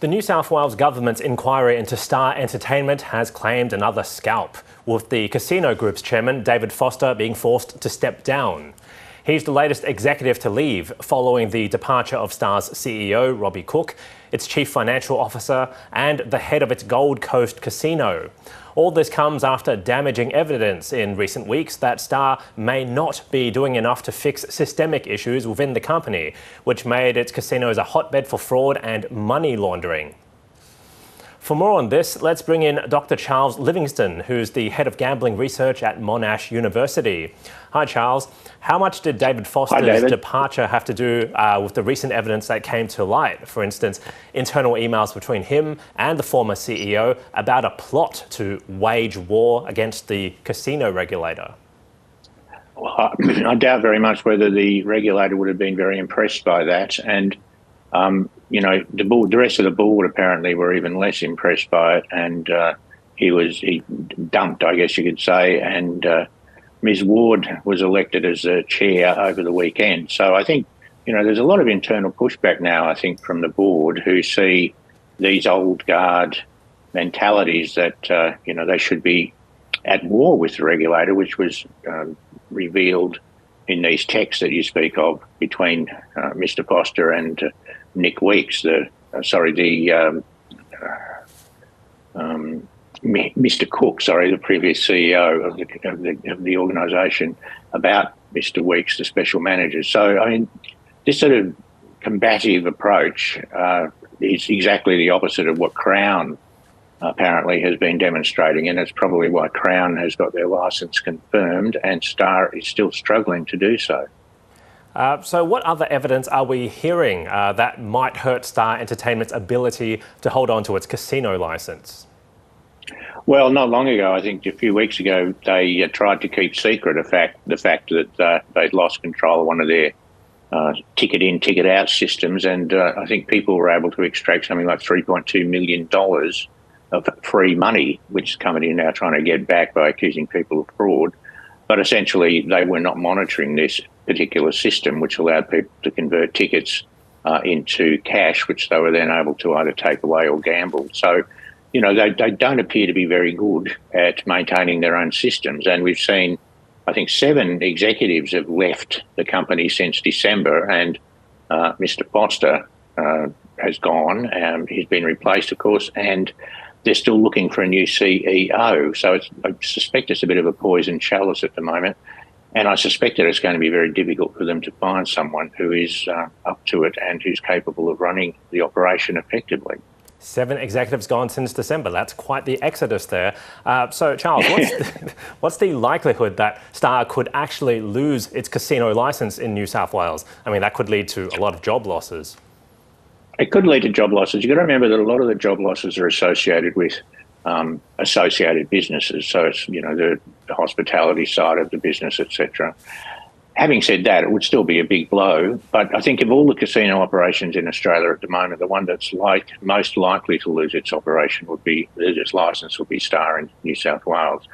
The New South Wales government's inquiry into Star Entertainment has claimed another scalp, with the casino group's chairman, David Foster, being forced to step down. He's the latest executive to leave following the departure of Star's CEO, Robbie Cook, its chief financial officer, and the head of its Gold Coast casino. All this comes after damaging evidence in recent weeks that Star may not be doing enough to fix systemic issues within the company, which made its casinos a hotbed for fraud and money laundering. For more on this, let's bring in Dr. Charles Livingston, who's the head of gambling research at Monash University. Hi, Charles. How much did David Foster's departure have to do with the recent evidence that came to light? For instance, internal emails between him and the former CEO about a plot to wage war against the casino regulator. Well, I doubt very much whether the regulator would have been very impressed by that. And the rest of the board apparently were even less impressed by it, and he dumped, I guess you could say, and Ms. Ward was elected as the chair over the weekend. So I think, there's a lot of internal pushback now, I think, from the board, who see these old guard mentalities that, they should be at war with the regulator, which was revealed in these texts that you speak of between Mr. Foster and Nick Weeks, Mr. Cook, the previous CEO of the organisation, about Mr. Weeks, the special manager. So, this sort of combative approach is exactly the opposite of what Crown apparently has been demonstrating, and it's probably why Crown has got their licence confirmed and Star is still struggling to do so. So what other evidence are we hearing that might hurt Star Entertainment's ability to hold on to its casino licence? Well, not long ago, I think a few weeks ago, they tried to keep secret the fact that they'd lost control of one of their ticket in, ticket out systems, and I think people were able to extract something like $3.2 million of free money, which the company are now trying to get back by accusing people of fraud. But essentially, they were not monitoring this particular system, which allowed people to convert tickets into cash, which they were then able to either take away or gamble. So, they don't appear to be very good at maintaining their own systems. And we've seen, I think, 7 executives have left the company since December, and Mr. Foster has gone. He's been replaced, of course, and they're still looking for a new CEO. So I suspect it's a bit of a poison chalice at the moment. And I suspect that it's going to be very difficult for them to find someone who is up to it and who's capable of running the operation effectively. 7 executives gone since December. That's quite the exodus there. So, Charles, what's the likelihood that Star could actually lose its casino licence in New South Wales? I mean, that could lead to a lot of job losses. It could lead to job losses. You've got to remember that a lot of the job losses are associated with associated businesses. So it's, the hospitality side of the business, etc. Having said that, it would still be a big blow. But I think of all the casino operations in Australia at the moment, the one that's most likely to lose its licence would be Star in New South Wales.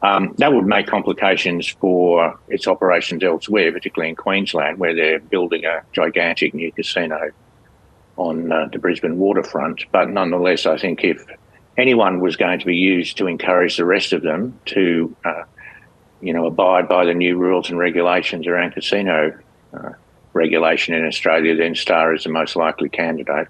That would make complications for its operations elsewhere, particularly in Queensland, where they're building a gigantic new casino on the Brisbane waterfront. But nonetheless, I think if anyone was going to be used to encourage the rest of them to, abide by the new rules and regulations around casino regulation in Australia, then Star is the most likely candidate.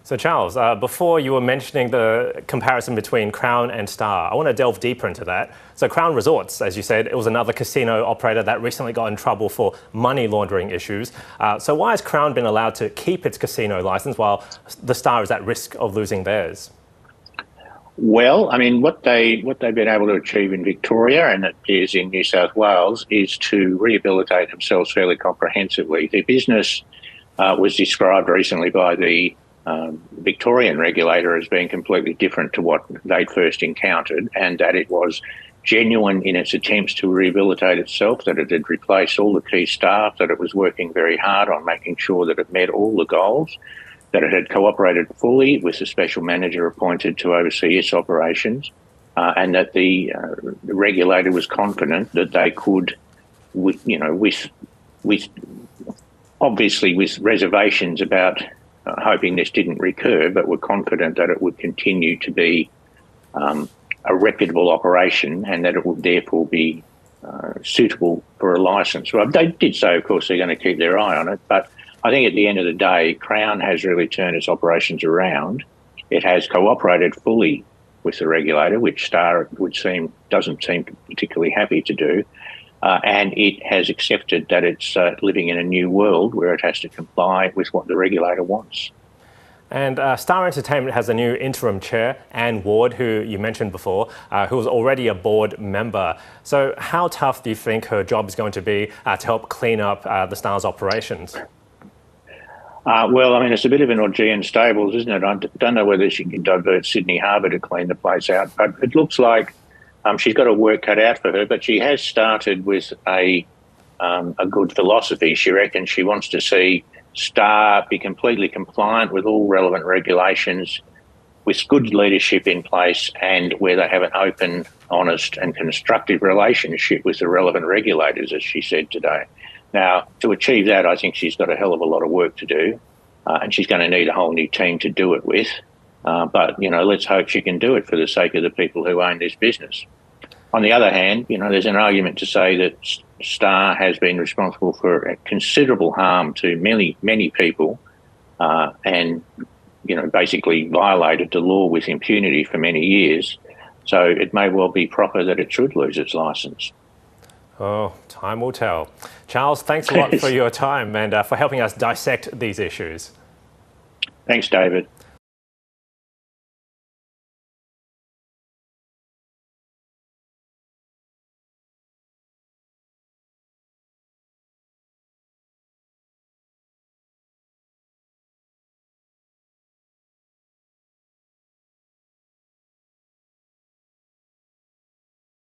So, Charles, before you were mentioning the comparison between Crown and Star, I want to delve deeper into that. So Crown Resorts, as you said, it was another casino operator that recently got in trouble for money laundering issues. So why has Crown been allowed to keep its casino licence while the Star is at risk of losing theirs? Well, what they've been able to achieve in Victoria, and it is in New South Wales, is to rehabilitate themselves fairly comprehensively. Their business was described recently by the Victorian regulator as being completely different to what they'd first encountered, and that it was genuine in its attempts to rehabilitate itself, that it had replaced all the key staff, that it was working very hard on making sure that it met all the goals, that it had cooperated fully with the special manager appointed to oversee its operations, and that the regulator was confident that they could, obviously with reservations about hoping this didn't recur, but were confident that it would continue to be a reputable operation and that it would therefore be suitable for a licence. Well, they did say, of course, they're going to keep their eye on it, but I think at the end of the day, Crown has really turned its operations around. It has cooperated fully with the regulator, which Star doesn't seem particularly happy to do, and it has accepted that it's living in a new world where it has to comply with what the regulator wants. And Star Entertainment has a new interim chair, Anne Ward, who you mentioned before, who was already a board member. So how tough do you think her job is going to be to help clean up the Star's operations? Well, I mean, it's a bit of an Augean stables, isn't it? I don't know whether she can divert Sydney Harbour to clean the place out, but it looks like she's got her work cut out for her. But she has started with a good philosophy. She reckons she wants to see Star be completely compliant with all relevant regulations, with good leadership in place, and where they have an open, honest and constructive relationship with the relevant regulators, as she said today. Now, to achieve that, I think she's got a hell of a lot of work to do, and she's going to need a whole new team to do it with. But, let's hope she can do it for the sake of the people who own this business. On the other hand, there's an argument to say that Star has been responsible for considerable harm to many, many people and, basically violated the law with impunity for many years. So it may well be proper that it should lose its licence. Oh, time will tell. Charles, thanks a lot for your time and for helping us dissect these issues. Thanks, David.